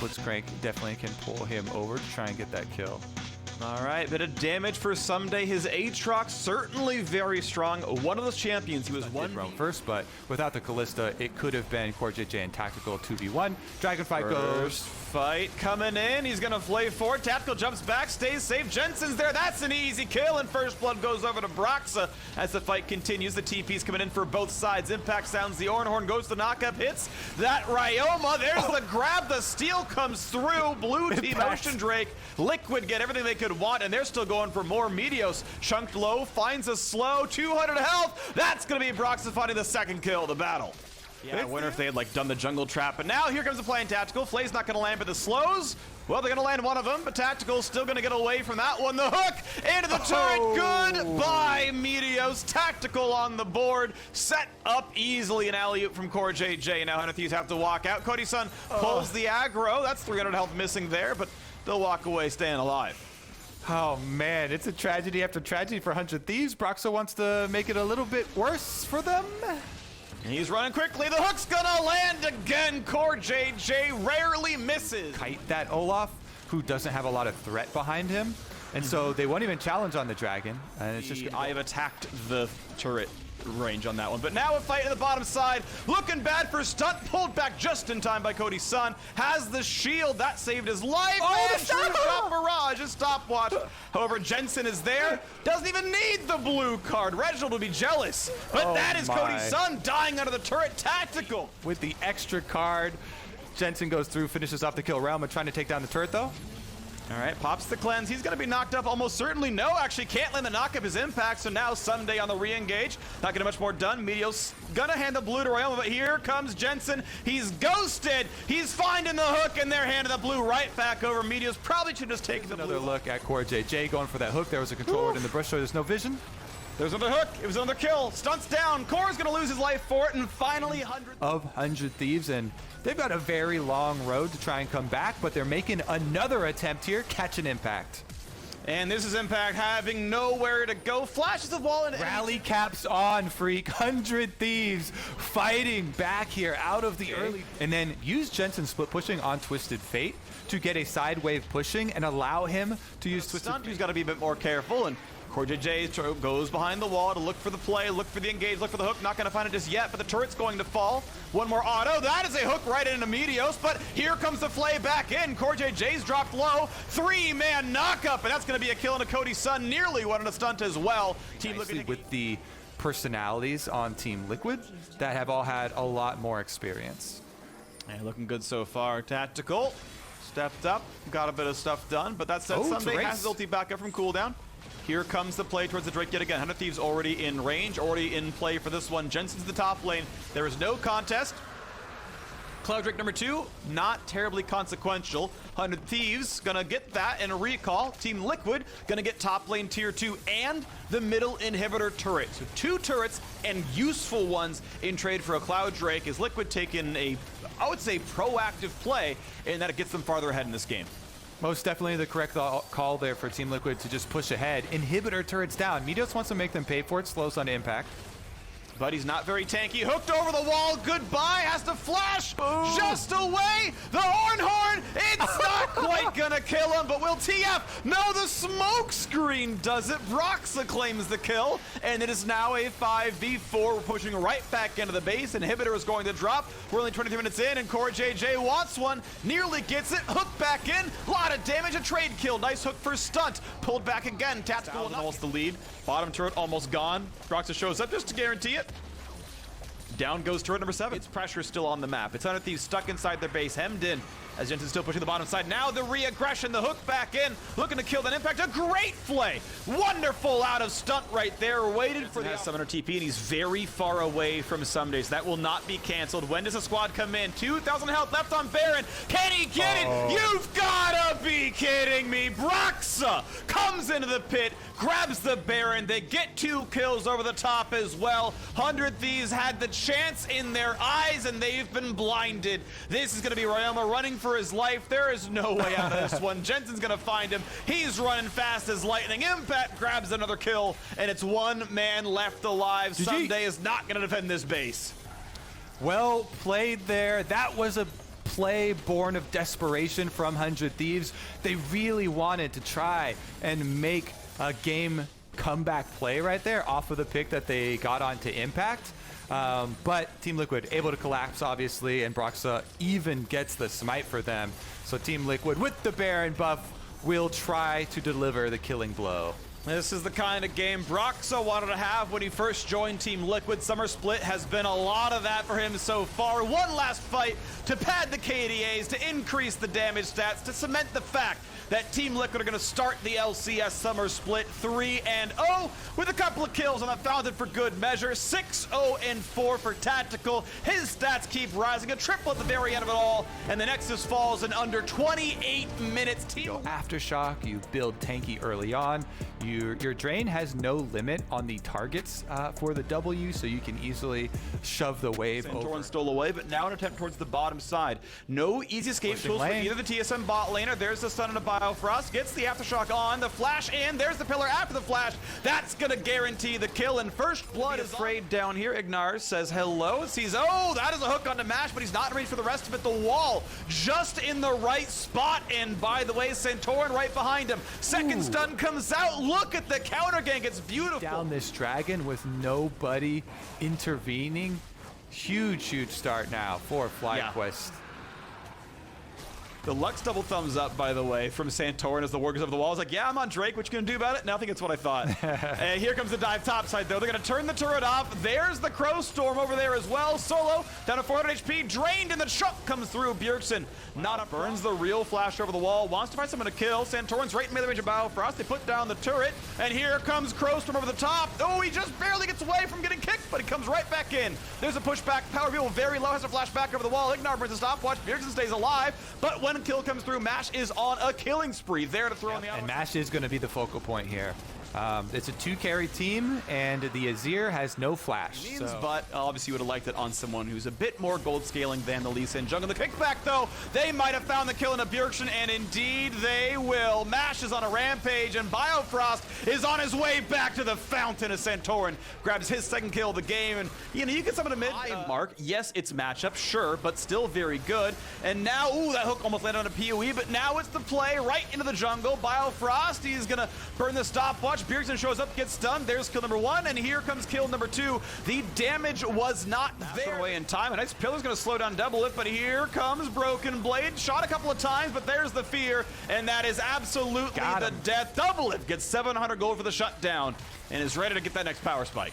Blitzcrank definitely can pull him over to try and get that kill. All right, bit of damage for Someday. His Aatrox certainly very strong. One of those champions. He was one round first, but without the Kalista, it could have been KazaLoLLCShighlights and Tactical 2v1. Dragonfly goes. Fight coming in. He's gonna flay forward. Tactical jumps back, stays safe. Jensen's there. That's an easy kill, and first blood goes over to Broxa as the fight continues. The TP's coming in for both sides. Impact sounds the Ornhorn, goes to knock up, hits that Ryoma. There's the grab. The steal comes through. Blue team Ocean Drake. Liquid get everything they could want, and they're still going for more. Meteos chunked low, finds a slow, 200 health. That's gonna be Broxa finding the second kill of the battle. Yeah, I wonder if they had like done the jungle trap, but now here comes the play in Tactical. Flay's not gonna land, but the slows, well, they're gonna land one of them, but Tactical's still gonna get away from that one. The hook into the turret. Goodbye, Meteos. Tactical on the board, set up easily an alley-oop from KazaLoLLCShighlights. Now 100 Thieves have to walk out. Cody Sun pulls the aggro. That's 300 health missing there, but they'll walk away staying alive. Oh man, it's a tragedy after tragedy for 100 Thieves. Broxa wants to make it a little bit worse for them. He's running quickly. The hook's gonna land again. KazaLoLLCShighlights rarely misses. Kite that Olaf, who doesn't have a lot of threat behind him, and so they won't even challenge on the dragon. And it's just I have attacked the turret range on that one, but now a fight in the bottom side, looking bad for Stunt, pulled back just in time by Cody Sun, has the shield that saved his life. And True Shot Barrage, a stopwatch. However, Jensen is there, doesn't even need the blue card. Reginald would be jealous, but that is Cody Sun dying under the turret. Tactical with the extra card. Jensen goes through, finishes off the kill. Realma trying to take down the turret though. All right, pops the cleanse. He's going to be knocked up almost certainly. No, actually can't land the knock-up his impact, so now Sunday on the re-engage. Not getting much more done. Meteos going to hand the blue to Ryoma, but here comes Jensen. He's ghosted. He's finding the hook, and they're handing the blue right back over. Meteos probably should just take the blue. Another look at KazaLoLLCShighlights going for that hook. There was a controller in the bush, so there's no vision. There's another hook. It was another kill. Stunts down. Core's going to lose his life for it, and finally 100 Thieves, and they've got a very long road to try and come back, but they're making another attempt here, catch an impact. And this is Impact having nowhere to go. Flashes the wall and rally caps on, Freak. 100 Thieves fighting back here out of the early, and then use Jensen split pushing on Twisted Fate to get a side wave pushing and allow him to use Twisted Fate. He's got to be a bit more careful, and KazaLoLLCShighlights goes behind the wall to look for the play, look for the engage, look for the hook. Not going to find it just yet, but the turret's going to fall. One more auto. That is a hook right into Meteos, but here comes the flay back in. KazaLoLLCShighlights dropped low. 3-man knockup, and that's going to be a kill into Cody Sun. Nearly one on a stunt as well. Team Liquid with the personalities on Team Liquid that have all had a lot more experience. And looking good so far. Tactical stepped up, got a bit of stuff done, but that said, Sunday has his ulti back up from cooldown. Here comes the play towards the Drake yet again. 100 Thieves already in range, already in play for this one. Jensen's the top lane. There is no contest. Cloud Drake number 2, not terribly consequential. 100 Thieves gonna get that in a recall. Team Liquid gonna get top lane tier 2 and the middle inhibitor turret. So 2 turrets and useful ones in trade for a Cloud Drake, as Liquid taking a, I would say, proactive play, and that it gets them farther ahead in this game. Most definitely the correct call there for Team Liquid to just push ahead. Inhibitor turrets down. Meteos wants to make them pay for it. Slows on impact. But he's not very tanky. Hooked over the wall. Goodbye. Has to flash just away. The Ornhorn. It's not quite gonna kill him, but will TF? No, the smoke screen does it. Broxa claims the kill, and it is now a 5v4. We're pushing right back into the base. Inhibitor is going to drop. We're only 23 minutes in, and KazaLoLLCShighlights wants one. Nearly gets it. Hook back in. A lot of damage. A trade kill. Nice hook for Stunt. Pulled back again. Tactical almost the lead. Bottom turret almost gone. Broxa shows up just to guarantee it. Down goes turret number 7. Its pressure still on the map. It's 100 Thieves stuck inside their base, hemmed in, as Jensen's still pushing the bottom side. Now the re-aggression, the hook back in, looking to kill that impact. A great flay. Wonderful out of Stunt right there. Waited for the summoner TP, and he's very far away from Someday, so that will not be canceled. When does the squad come in? 2,000 health left on Baron. Can he get it? You've gotta be kidding me. Broxa comes into the pit, grabs the Baron. They get 2 kills over the top as well. 100 Thieves had the chance in their eyes, and they've been blinded. This is going to be Ryoma running for his life. There is no way out of this one. Jensen's going to find him. He's running fast as lightning. Impact grabs another kill, and it's 1 man left alive. Sunday is not going to defend this base. Well played there. That was a play born of desperation from 100 Thieves. They really wanted to try and make a game comeback play right there off of the pick that they got onto Impact. But Team Liquid able to collapse, obviously, and Broxa even gets the smite for them. So Team Liquid, with the Baron buff, will try to deliver the killing blow. This is the kind of game Broxa wanted to have when he first joined Team Liquid. Summer Split has been a lot of that for him so far. One last fight to pad the KDAs, to increase the damage stats, to cement the fact that Team Liquid are going to start the LCS Summer Split 3-0 with a couple of kills on the Founded for good measure. 6-0-4 for Tactical. His stats keep rising, a triple at the very end of it all, and the Nexus falls in under 28 minutes. Go Aftershock, you build tanky early on. Your drain has no limit on the targets for the W, so you can easily shove the wave over. Santorin stole away, but now an attempt towards the bottom side. No easy escape tools for either the TSM bot laner. There's the stun and a Biofrost. Gets the Aftershock on. The flash in. There's the pillar after the flash. That's going to guarantee the kill, and first blood is afraid down here. Ignar says hello. Sees, oh, that is a hook onto Mash, but he's not ready for the rest of it. The wall just in the right spot, and by the way, Santorin right behind him. Second stun comes out. Look at the counter gank. It's beautiful. Down this dragon with nobody intervening. Huge start now for FlyQuest. The Lux double thumbs up, by the way, from Santorin as the ward goes over the wall. He's like, yeah, I'm on Drake. What you gonna do about it? Nothing. It's what I thought. Here comes the dive topside, though. They're gonna turn the turret off. There's the Crow Storm over there as well. Solo down to 400 HP, drained, and the chuck comes through. Bjergsen not up. Burns the real flash over the wall. Wants to find someone to kill. Santorin's right in melee range of Biofrost. They put down the turret, and here comes Crow Storm over the top. Oh, he just barely gets away from getting kicked, but he comes right back in. There's a pushback. Power Wheel very low, has to flash back over the wall. Ignar brings a stopwatch. Bjergsen stays alive, but when a kill comes through, Mash is on a killing spree. There to throw in the and Mash is going to be the focal point here. It's a 2-carry team, and the Azir has no flash. But obviously you would have liked it on someone who's a bit more gold scaling than the Lee Sin jungle. The kickback, though, they might have found the kill in a Bjergsen, and indeed they will. Mash is on a rampage, and Biofrost is on his way back to the fountain as Santorin grabs his second kill of the game. And you get someone to mid mark. Yes, it's matchup, sure, but still very good. And now, ooh, that hook almost landed on a PoE, but now it's the play right into the jungle. Biofrost, he's gonna burn the stopwatch. Bjergsen shows up, gets stunned. There's kill number 1, and here comes kill number 2. The damage was not there. Away in time. A nice pillar's going to slow down Doublelift, but here comes Broken Blade. Shot a couple of times, but there's the fear, and that is absolutely the death. Doublelift gets 700 gold for the shutdown and is ready to get that next power spike.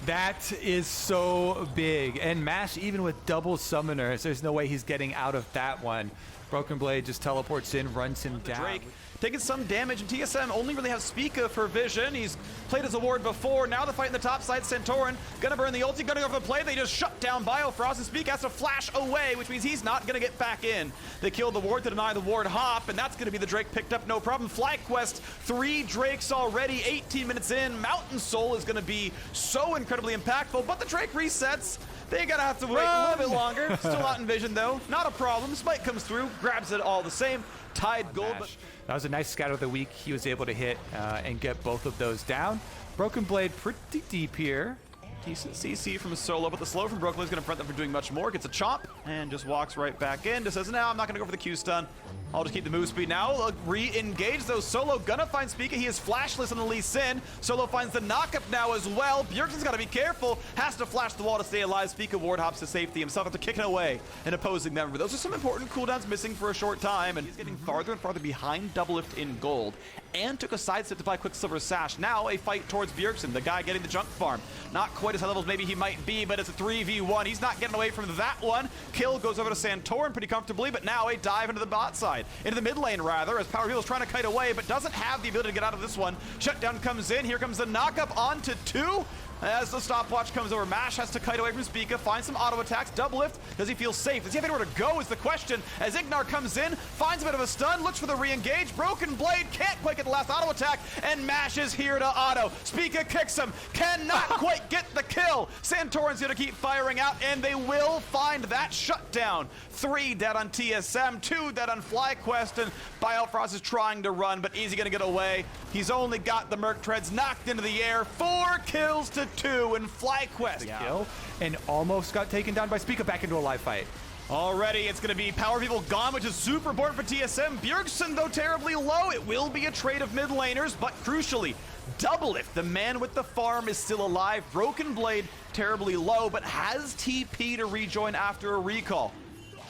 That is so big. And Mash, even with double summoners, there's no way he's getting out of that one. Broken Blade just teleports in, runs him down. Drake taking some damage, and TSM only really have Spica for vision. He's played as a ward before. Now the fight in the top side. Santorin gonna burn the ulti, gonna go for the play. They just shut down Biofrost, and Spica has to flash away, which means he's not gonna get back in. They killed the ward to deny the ward hop, and that's gonna be the Drake picked up, no problem. FlyQuest, 3 Drakes already, 18 minutes in. Mountain Soul is gonna be so incredibly impactful, but the Drake resets. They gotta have to wait a little bit longer. Still not in vision, though. Not a problem. Smite comes through, grabs it all the same. Tied gold, but that was a nice scatter of the week. He was able to hit and get both of those down. Broken Blade pretty deep here. Decent CC from Solo, but the slow from Broken Blade's going to prevent them from doing much more. Gets a chomp and just walks right back in. Just says, no, I'm not going to go for the Q stun. I'll just keep the move speed now. Re-engage, though. Solo gonna find Spica. He is flashless on the Lee Sin. Solo finds the knockup now as well. Bjergsen's got to be careful. Has to flash the wall to stay alive. Spica ward hops to safety himself after kicking away an opposing member. Those are some important cooldowns missing for a short time, and he's getting farther and farther behind Doublelift in gold, and took a side step to buy Quicksilver Sash. Now a fight towards Bjergsen, the guy getting the junk farm. Not quite as high levels maybe he might be, but it's a 3v1. He's not getting away from that one. Kill goes over to Santorin pretty comfortably, but now a dive into the bot side. Into the mid lane, rather, as Power Wheel is trying to kite away, but doesn't have the ability to get out of this one. Shutdown comes in. Here comes the knockup onto 2. As the stopwatch comes over, Mash has to kite away from Spica, find some auto attacks. Doublelift, does he feel safe? Does he have anywhere to go is the question. As Ignar comes in, finds a bit of a stun, looks for the re-engage. Broken Blade can't quite get the last auto attack, and Mash is here to auto. Spica kicks him, cannot quite get the kill. Santorin's gonna keep firing out, and they will find that shutdown. 3 dead on TSM, 2 dead on FlyQuest, and Biofrost is trying to run, but is he gonna get away? He's only got the Merc Treads knocked into the air. 4 kills to 2 in FlyQuest. Kill, and almost got taken down by Spica back into a live fight. Already, it's going to be Power People gone, which is super important for TSM. Bjergsen, though, terribly low. It will be a trade of mid laners, but crucially, Doublelift, the man with the farm, is still alive. Broken Blade, terribly low, but has TP to rejoin after a recall.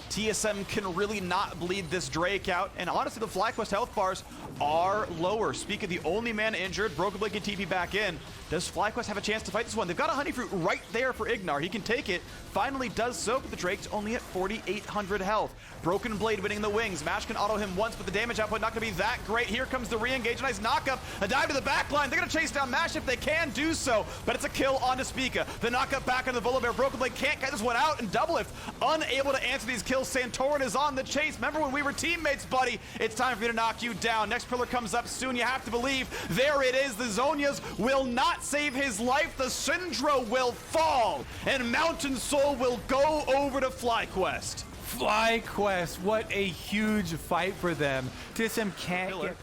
TSM can really not bleed this Drake out, and honestly, the FlyQuest health bars are lower. Speak of the only man injured, Broken Blade can TP back in. Does FlyQuest have a chance to fight this one? They've got a Honey Fruit right there for Ignar. He can take it, finally does so, but the Drake's only at 4,800 health. Broken Blade winning the wings. Mash can auto him once, but the damage output not gonna be that great. Here comes the re-engage, nice knock-up, a dive to the back line. They're gonna chase down Mash if they can do so, but it's a kill onto Spica. The knock-up back on the Volibear. Broken Blade can't get this one out, and Doublelift unable to answer these kills. Santorin is on the chase. Remember when we were teammates, buddy? It's time for me to knock you down. Next pillar comes up soon. You have to believe. There it is. The Zhonya's will not save his life. The Syndra will fall, and Mountain Soul will go over to FlyQuest. FlyQuest, what a huge fight for them. TSM can't get...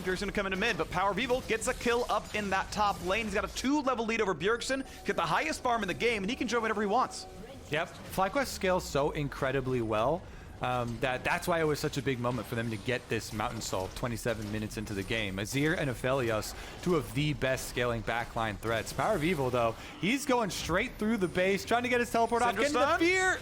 Bjergsen gonna come into mid, but Power of Evil gets a kill up in that top lane. He's got a 2-level lead over Bjergsen, get the highest farm in the game, and he can join whenever he wants. Yep, FlyQuest scales so incredibly well that's why it was such a big moment for them to get this Mountain Soul 27 minutes into the game. Azir and Aphelios, two of the best scaling backline threats. Power of Evil, though, he's going straight through the base, trying to get his teleport off, getting the fear.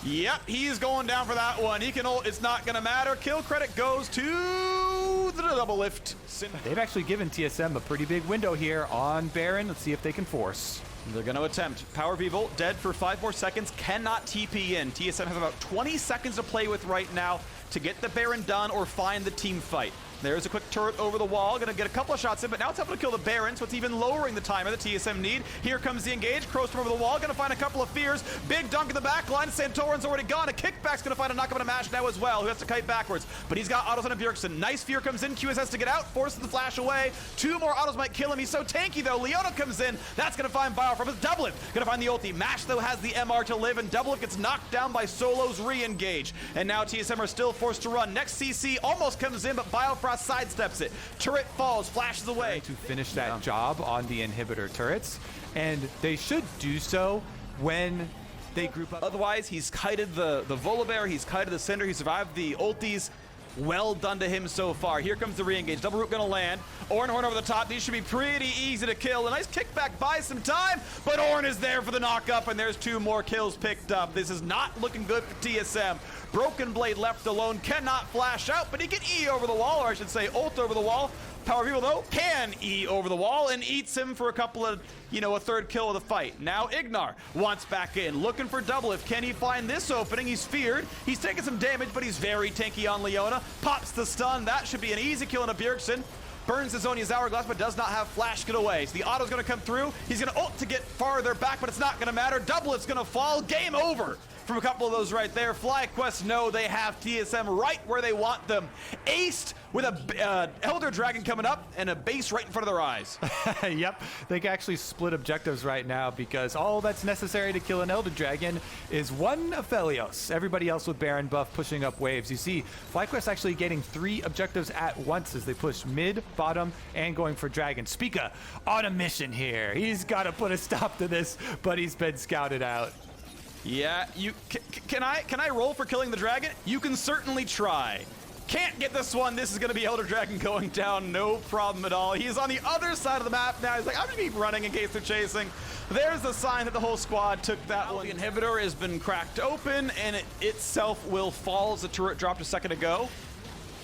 Yep, he's going down for that one. He can ult, it's not gonna matter. Kill credit goes to the Doublelift. They've actually given TSM a pretty big window here on Baron. Let's see if they can force. They're going to attempt. Power of Evil, dead for 5 more seconds, cannot TP in. TSM has about 20 seconds to play with right now to get the Baron done or find the team fight. There's a quick turret over the wall, gonna get a couple of shots in, but now it's able to kill the Baron, so it's even lowering the timer that TSM need. Here comes the engage, Crowstorm over the wall, gonna find a couple of fears. Big dunk in the back line, Santorin's already gone. A kickback's gonna find a knock-up and a mash now as well, who has to kite backwards, but he's got autos on a Bjergsen. Nice fear comes in, QS has to get out, forces the flash away. 2 more autos might kill him, he's so tanky though. Leona comes in, that's gonna find Biofrom. It's Doublelift, gonna find the ulti. Mash though has the MR to live, and Doublelift gets knocked down by Solo's re-engage. And now TSM are still forced to run. Next CC almost comes in, but Biofrost sidesteps it. Turret falls, flashes away. To finish that job on the inhibitor turrets, and they should do so when they group up. Otherwise, he's kited the Volibear, he's kited the Cinder, he survived the ultis. Well done to him so far. Here comes the re-engage. Double root gonna land. Ornn over the top. These should be pretty easy to kill. A nice kickback buys some time, but Ornn is there for the knock-up, and there's 2 more kills picked up. This is not looking good for TSM. Broken Blade left alone, cannot flash out, but he can E over the wall, or I should say ult over the wall. Power of Evil, though, can E over the wall and eats him for a couple of, a 3rd kill of the fight. Now Ignar wants back in, looking for Doublelift. Can he find this opening? He's feared. He's taking some damage, but he's very tanky on Leona. Pops the stun. That should be an easy kill on a Bjergsen. Burns the Zhonya's Hourglass, but does not have flash get away. So the auto's gonna come through. He's gonna ult to get farther back, but it's not gonna matter. Doublelift's gonna fall. Game over from a couple of those right there. FlyQuest know they have TSM right where they want them. Aced with a Elder Dragon coming up and a base right in front of their eyes. Yep, they can actually split objectives right now because all that's necessary to kill an Elder Dragon is 1 Aphelios. Everybody else with Baron buff pushing up waves. You see, FlyQuest actually getting 3 objectives at once as they push mid, bottom, and going for Dragon. Spica on a mission here. He's got to put a stop to this, but he's been scouted out. Yeah, can I roll for killing the dragon? You can certainly try. Can't get this one. This is going to be Elder Dragon going down. No problem at all. He's on the other side of the map now. He's like, I'm going to keep running in case they're chasing. There's the sign that the whole squad took that one. The inhibitor has been cracked open, and it itself will fall as the turret dropped a second ago.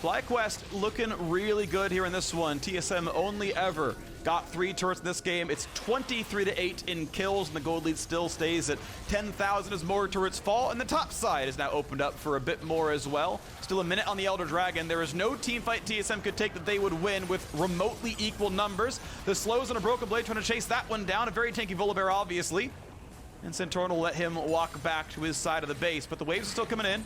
FlyQuest looking really good here in this one. TSM only ever got 3 turrets in this game. It's 23-8 in kills, and the gold lead still stays at 10,000 as more turrets fall, and the top side is now opened up for a bit more as well. Still a minute on the Elder Dragon. There is no team fight TSM could take that they would win with remotely equal numbers. The slows on a Broken Blade trying to chase that one down. A very tanky Volibear, obviously. And Santorin will let him walk back to his side of the base, but the waves are still coming in.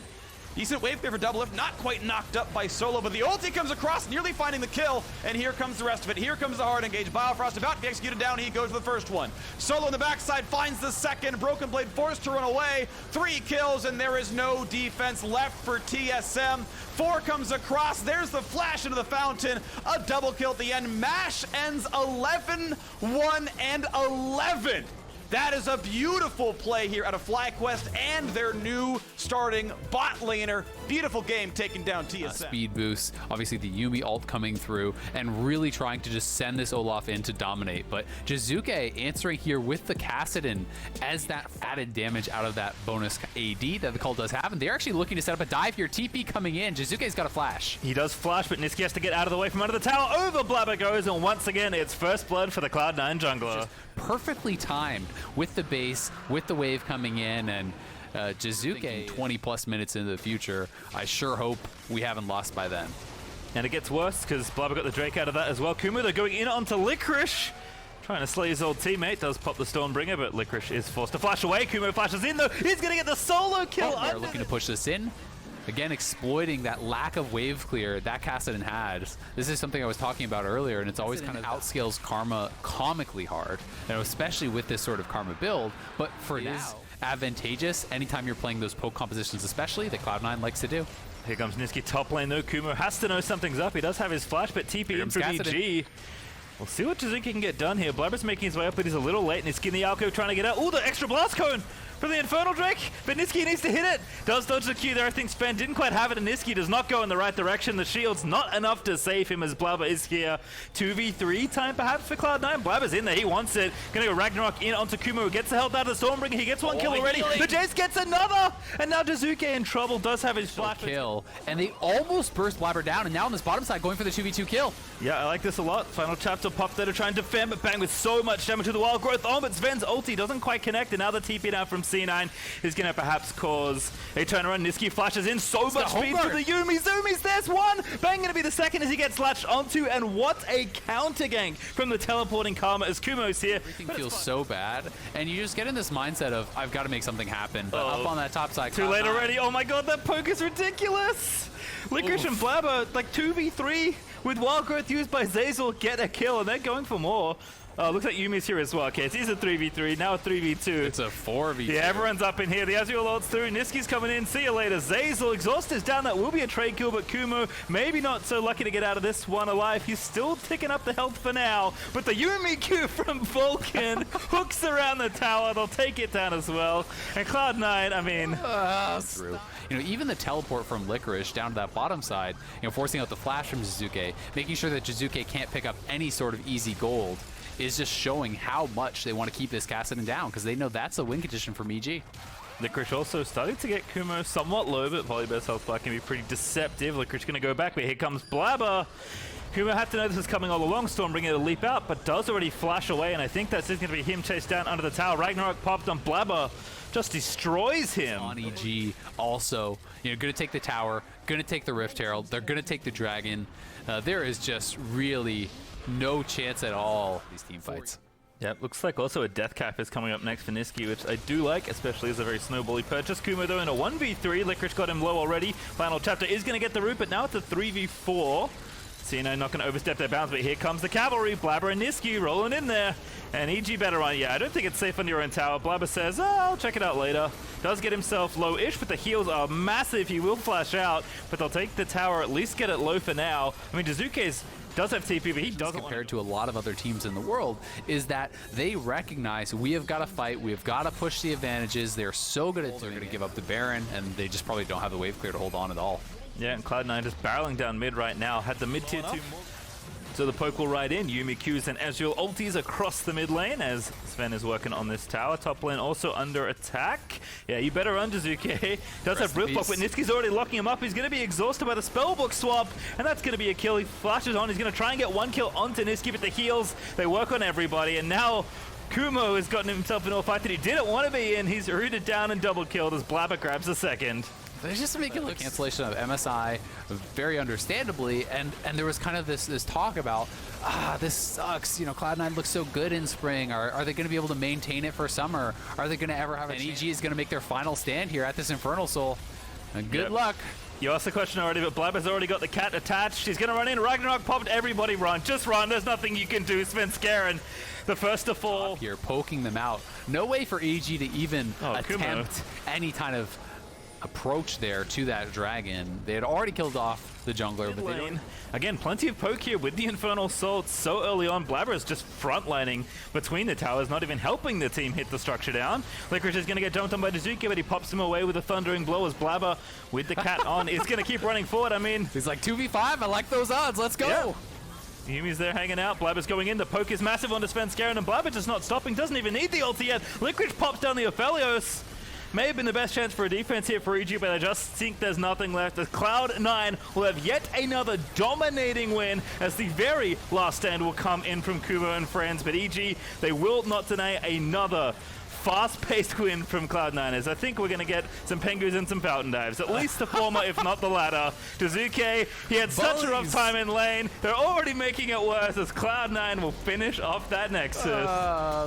Decent wave clear for Doublelift, not quite knocked up by Solo, but the ulti comes across, nearly finding the kill, and here comes the rest of it. Here comes the hard engage. Biofrost about to be executed down, he goes to the first one. Solo on the backside finds the second. Broken Blade forced to run away. 3 kills, and there is no defense left for TSM. 4 comes across, there's the flash into the fountain. A double kill at the end. Mash ends 11-1 and 11. That is a beautiful play here out of FlyQuest and their new starting bot laner. Beautiful game taking down TSM. Speed boost, obviously the Yuumi ult coming through and really trying to just send this Olaf in to dominate. But Jizuke answering here with the Kassadin as that added damage out of that bonus AD that the call does have. And they're actually looking to set up a dive here. TP coming in. Jizuke's got a flash. He does flash, but Niski has to get out of the way from under the tower. Over Blabber goes, and once again, it's first blood for the Cloud9 jungler. Just perfectly timed with the base, with the wave coming in, and Jizuke 20 plus minutes into the future. I sure hope we haven't lost by then. And it gets worse because Blabber got the Drake out of that as well. Kumu, they're going in onto Licorice. Trying to slay his old teammate, does pop the Stormbringer, but Licorice is forced to flash away. Kumu flashes in though, he's gonna get the solo kill. They're looking to push this in. Again, exploiting that lack of wave clear that Kassadin had. This is something I was talking about earlier, and it's always kind of outscales Karma comically hard, and especially with this sort of Karma build. But for now, advantageous anytime you're playing those poke compositions, especially that Cloud9 likes to do. Here comes Niski top lane though. Kumu has to know something's up. He does have his flash, but TP in for VG. We'll see what Jizuke can get done here. Blabber's making his way up, but he's a little late. Niski in the Alco trying to get out. Ooh, the extra blast cone from the Infernal Drake, but Niski needs to hit it. Does dodge the Q there. I think Sven didn't quite have it, and Niski does not go in the right direction. The shield's not enough to save him as Blabber is here. 2v3 time perhaps for Cloud9. Blabber's in there. He wants it. Gonna go Ragnarok in onto Kumu. Gets the health out of the Stormbringer. He gets one kill already. The Jace gets another, and now Jizuke in trouble. Does have his flash kill, and they almost burst Blabber down, and now on this bottom side going for the 2v2 kill. Yeah, I like this a lot. Final chapter popped there to try and defend, but bang with so much damage to the wild growth on, but Sven's ulti doesn't quite connect, and now the TP down from C9 is going to perhaps cause a turnaround. Niski flashes in, so much speed for the Yuumi. Zoomies, there's one! Bang going to be the second as he gets latched onto, and what a counter gank from the teleporting Karma as Kumo's here. Everything feels so bad, and you just get in this mindset of, I've got to make something happen, but up on that top side. Too late already. Oh my god, that poke is ridiculous! Licorice and Blabber, like 2v3 with wild growth used by Zeyzal, get a kill, and they're going for more. Looks like Yumi's here as well. Okay, so he's a 3v3, now a 3v2. It's a 4v2. Yeah, everyone's up in here. The Azrael ult's through. Niski's coming in. See you later. Zeyzal, Exhaust is down. That will be a trade kill, but Kumu maybe not so lucky to get out of this one alive. He's still ticking up the health for now, but the Yuumi Q from Vulcan hooks around the tower. They'll take it down as well. And Cloud9, I mean... through. You know, even the teleport from Licorice down to that bottom side, you know, forcing out the flash from Jizuke, making sure that Jizuke can't pick up any sort of easy gold, is just showing how much they want to keep this Kassadin down, because they know that's a win condition from EG. Licorice also starting to get Kumo somewhat low, but Volibear's health bar can be pretty deceptive. Licorice going to go back, but here comes Blabber. Kumo had to know this was coming all along. Stormbringer to leap out, but does already flash away, and I think that's just going to be him chased down under the tower. Ragnarok popped on Blabber. Just destroys him. On EG also, you know, going to take the tower, going to take the Rift Herald, they're going to take the Dragon. There is just really no chance at all these team fights. Yeah, looks like also a Death Cap is coming up next for Niski, which I do like, especially as a very snowbally purchase. Kumo though in a 1v3, Licorice got him low already. Final chapter is going to get the root, but now it's a 3v4. C9 not going to overstep their bounds, but here comes the cavalry. Blabber and Niski rolling in there. And EG better on. Yeah, I don't think it's safe on your own tower. Blabber says, oh, I'll check it out later. Does get himself low-ish, but the heals are massive. He will flash out, but they'll take the tower, at least get it low for now. I mean, Jizuke's does have TP, but he doesn't compared to a lot of other teams in the world, is that they recognize we have got to fight, we have got to push the advantages. They're so good at they're going to give up the Baron, and they just probably don't have the wave clear to hold on at all. Yeah, and Cloud9 just barreling down mid right now. Had the mid tier 2. So the poke will ride in. Yuumi Qs and Ezreal ultis across the mid lane as Sven is working on this tower. Top lane also under attack. Yeah, you better run, Jizuke. Does have Rift Block, but Niski's already locking him up. He's going to be exhausted by the spellbook swap, and that's going to be a kill. He flashes on. He's going to try and get one kill onto Niski, but the heals, they work on everybody, and now Kumo has gotten himself into a fight that he didn't want to be in. He's rooted down and double killed as Blabber grabs the second. They're just making a cancellation of MSI very understandably, and there was kind of this talk about, this sucks, you know, Cloud9 looks so good in spring. Are they going to be able to maintain it for summer? Are they going to ever have a chance? EG is going to make their final stand here at this Infernal Soul. And good luck. You asked the question already, but Blabber's already got the cat attached. He's going to run in. Ragnarok popped. Everybody run. Just run. There's nothing you can do. Sven Skaren, the first to fall. Here, poking them out. No way for EG to even attempt Kumo. any kind of approach there to that dragon. They had already killed off the jungler, but they don't... Again, plenty of poke here with the Infernal Assault so early on. Blabber is just frontlining between the towers, not even helping the team hit the structure down. Licorice is going to get jumped on by Dazuki, but he pops him away with a Thundering Blow as Blabber, with the cat on, is going to keep running forward. I mean... He's like, 2v5, I like those odds, let's go! Yeah. Yumi's there hanging out. Blabber's going in. The poke is massive on Sven Skaren, and Blabber just not stopping. Doesn't even need the ulti yet. Licorice pops down the Aphelios. May have been the best chance for a defense here for EG, but I just think there's nothing left. As Cloud9 will have yet another dominating win, as the very last stand will come in from Kumo and friends. But EG, they will not deny another fast-paced win from Cloud9, as I think we're going to get some Pengus and some Fountain Dives. At least the former, if not the latter. Dazuki, he had such a rough time in lane. They're already making it worse, as Cloud9 will finish off that Nexus.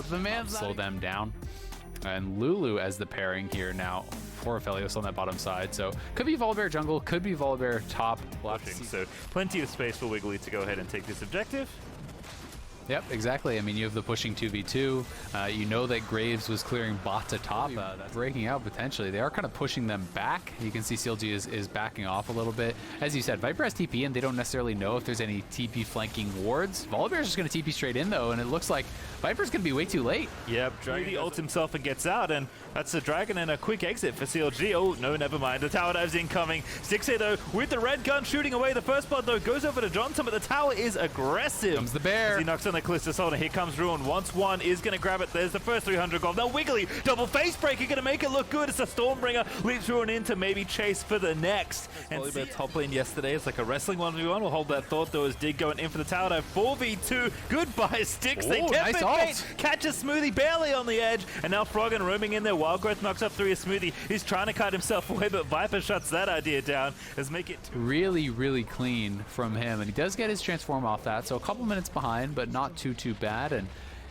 The man slow them down. And Lulu as the pairing here now for Aphelios on that bottom side. So could be Volibear jungle, could be Volibear top. So plenty of space for Wiggly to go ahead and take this objective. Yep, exactly. I mean, you have the pushing 2v2. You know that Graves was clearing bot to top. That's breaking out potentially. They are kind of pushing them back. You can see CLG is backing off a little bit. As you said, Viper has TP, and they don't necessarily know if there's any TP flanking wards. Volibear's just going to TP straight in, though, and it looks like Viper's going to be way too late. Yep, Dragon ults himself and gets out, and that's the Dragon and a quick exit for CLG. Oh, no, never mind. The tower dive's incoming. Stixxay, though, with the red gun shooting away the first blood, though, goes over to Johnson, but the tower is aggressive. Comes the bear. As he knocks on the Callisto Soldier. Here comes Ruin. Once one is going to grab it. There's the first 300 gold. Now Wiggly, double face breaker, going to make it look good. It's a Stormbringer. Leaps Ruin in to maybe chase for the next. And Volibear top lane yesterday. It's like a wrestling 1v1. We'll hold that thought, though, as Dig going in for the tower dive. 4v2. Goodbye, Stixxay. Nice ult. Catches Smoothie barely on the edge. And now Froggen roaming in there. Wild Growth knocks up 3 of Smoothie. He's trying to kite himself away, but Viper shuts that idea down. Let's make it really, really clean from him. And he does get his transform off that. So a couple minutes behind, but not too bad. And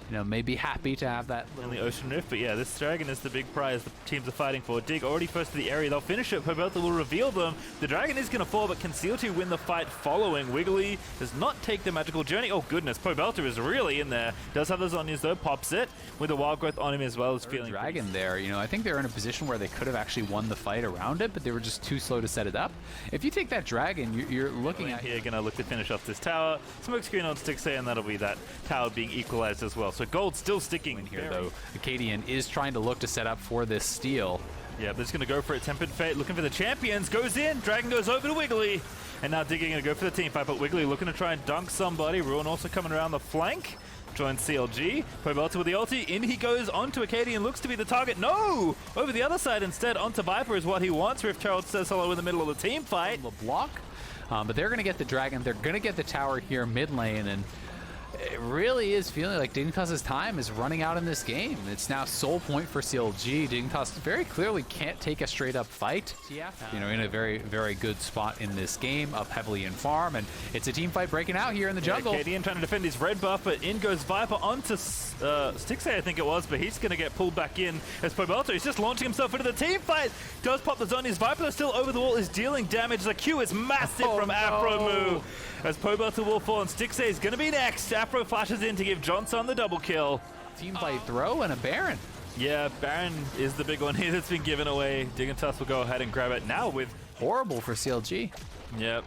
you know, maybe happy to have that in the Ocean Rift, but yeah, this Dragon is the big prize the teams are fighting for. Dig already first to the area. They'll finish it. Pobelta will reveal them. The Dragon is going to fall, but can CLG win the fight following? Wiggly does not take the magical journey. Oh, goodness. Pobelta is really in there. Does have the Zhonya's, though. Pops it with the Wild Growth on him as well. As feeling Dragon there. You know, I think they're in a position where they could have actually won the fight around it, but they were just too slow to set it up. If you take that Dragon, you're looking at here, going to look to finish off this tower. Smoke screen on Stixxay, and that'll be that tower being equalized as well. So gold still sticking in here, though. Acadian is trying to look to set up for this steal. Yeah, they're just going to go for it. Tempered Fate looking for the champions. Goes in. Dragon goes over to Wiggly. And now Digging going to go for the team fight, but Wiggly looking to try and dunk somebody. Ruin also coming around the flank. Joins CLG. Pobelta with the ulti. In he goes onto Acadian. Looks to be the target. No! Over the other side instead. Onto Viper is what he wants. Rift Herald says hello in the middle of the team fight. The block. But they're going to get the Dragon. They're going to get the tower here mid lane. And it really is feeling like Dignitas's time is running out in this game. It's now sole point for CLG. Dignitas very clearly can't take a straight up fight. You know, in a very, very good spot in this game, up heavily in farm, and it's a team fight breaking out here in the jungle. Acadian trying to defend his red buff, but in goes Viper onto Stixxay, I think it was, but he's going to get pulled back in as Pobelta. He's just launching himself into the team fight. Does pop the Zhonya's. Viper still over the wall, is dealing damage. The Q is massive from Afro as Pobelta will fall, and Stixxay is going to be next. Afro flashes in to give Johnson the double kill. Team fight throw and a Baron. Yeah, Baron is the big one here that's been given away. Dignitas will go ahead and grab it now with... Horrible for CLG. Yep.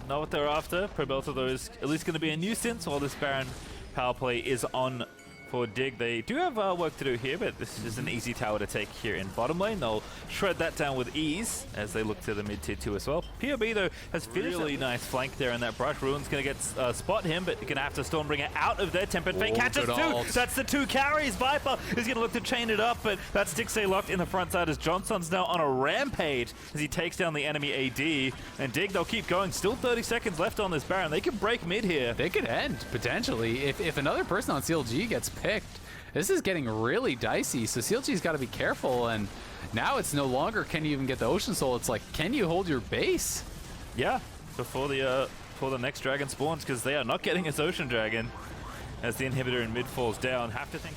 Not what they're after. Pobelta, though, is at least going to be a nuisance while this Baron power play is on for Dig. They do have work to do here, but this is an easy tower to take here in bottom lane. They'll shred that down with ease as they look to the mid tier 2 as well. POB, though, has finished really nice flank there in that brush. Ruin's going to get spot him, but going to have to Stormbringer out of there. Tempered Fate catches 2. That's the 2 carries. Viper is going to look to chain it up, but that's Stixxay locked in the front side as Johnson's now on a rampage as he takes down the enemy AD. And Dig, they'll keep going. Still 30 seconds left on this Baron. They can break mid here. They could end, potentially. If another person on CLG gets picked, this is getting really dicey, so CLG's got to be careful, and now it's no longer can you even get the Ocean Soul, it's like, can you hold your base? Yeah, before the next dragon spawns, because they are not getting his Ocean Dragon as the inhibitor in mid falls down. Have to think.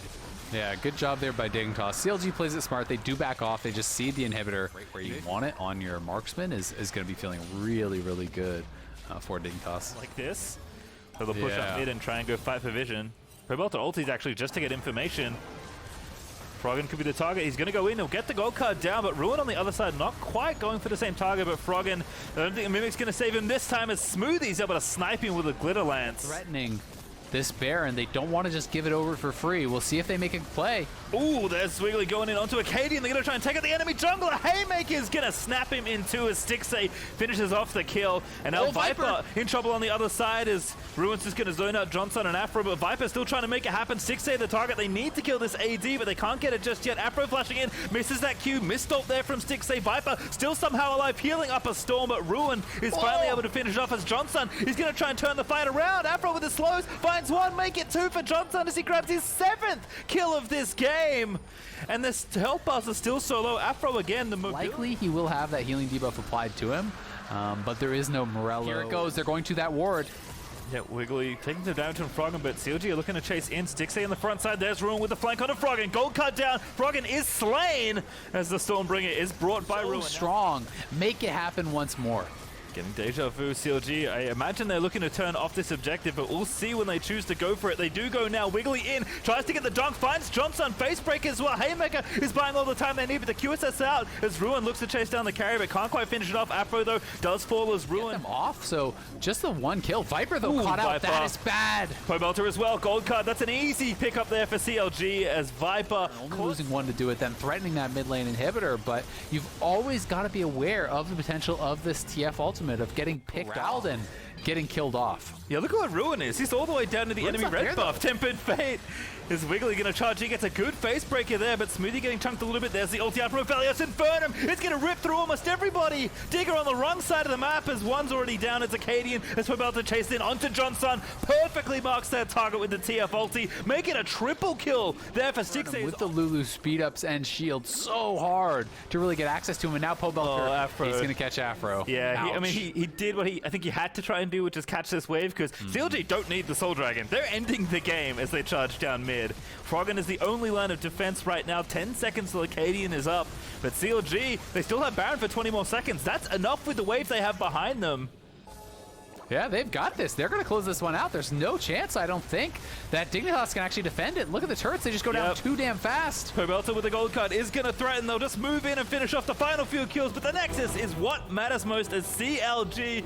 Yeah, good job there by Dignitas. CLG plays it smart. They do back off. They just see the inhibitor right where you want it on your marksman is going to be feeling really, really good for Dignitas. Like this. So they'll push up mid and try and go fight for vision. Pobelta ultis actually just to get information. Froggen could be the target. He's going to go in. He'll get the gold card down, but Ruin on the other side not quite going for the same target, but Froggen, I don't think Mimic's going to save him this time as Smoothie's able to snipe him with a glitter lance. Threatening this Baron. They don't want to just give it over for free. We'll see if they make a play. Ooh, there's Swiggly going in onto Acadian. They're going to try and take out the enemy jungler. Haymaker's going to snap him into as Stixxay finishes off the kill. And now Viper in trouble on the other side as Ruin's just going to zone out Johnson and Afro, but Viper still trying to make it happen. Stixxay the target. They need to kill this AD, but they can't get it just yet. Afro flashing in, misses that Q. Missed ult there from Stixxay. Viper still somehow alive, healing up a Storm, but Ruin is finally able to finish off as Johnson is going to try and turn the fight around. Afro with the slows, finds one, make it two for Johnson as he grabs his 7th kill of this game. And this health bars are still so low. Afro again, the mobility. Likely he will have that healing debuff applied to him, but there is no Morello. Here it goes. They're going to that ward. Yeah, Wiggly taking them down to Froggen, but CLG are looking to chase in. Stixxay on the front side. There's Ruin with the flank onto Froggen. Gold card down. Froggen is slain as the Stormbringer is brought by Ruin. Strong. Make it happen once more. Getting deja vu, CLG. I imagine they're looking to turn off this objective, but we'll see when they choose to go for it. They do go now. Wiggly in, tries to get the dunk, finds Johnson. Facebreaker as well. Haymaker is buying all the time they need, but the QSS out as Ruin looks to chase down the carry, but can't quite finish it off. Afro, though, does fall as Ruin. Get them off, so just the one kill. Viper, though, caught out. That is bad. Pobelter as well. Gold card. That's an easy pick up there for CLG as Viper. Only losing one to do it, then threatening that mid lane inhibitor, but you've always got to be aware of the potential of this TF ultimate of getting picked out and getting killed off. Yeah, look at what Ruin is. He's all the way down to the enemy red buff. Tempered Fate is Wiggly going to charge. He gets a good face breaker there, but Smoothie getting chunked a little bit. There's the ulti out from Aphelios Infernum. It's going to rip through almost everybody. Digger on the wrong side of the map as one's already down. It's Acadian as we're about to chase in onto Johnson. Perfectly marks that target with the TF ulti, making a triple kill there for Stixxay. With the Lulu speed ups and shield so hard to really get access to him, and now Pobelter, he's going to catch Afro. Yeah, he did what I think he had to try and do, which is catch this wave, because CLG don't need the Soul Dragon. They're ending the game as they charge down mid. Froggen is the only line of defense right now. 10 seconds till Acadian is up, but CLG, they still have Baron for 20 more seconds. That's enough with the wave they have behind them. Yeah, they've got this. They're going to close this one out. There's no chance, I don't think, that Dignitas can actually defend it. Look at the turrets. They just go down too damn fast. Pobelter with the gold card is going to threaten. They'll just move in and finish off the final few kills, but the Nexus is what matters most as CLG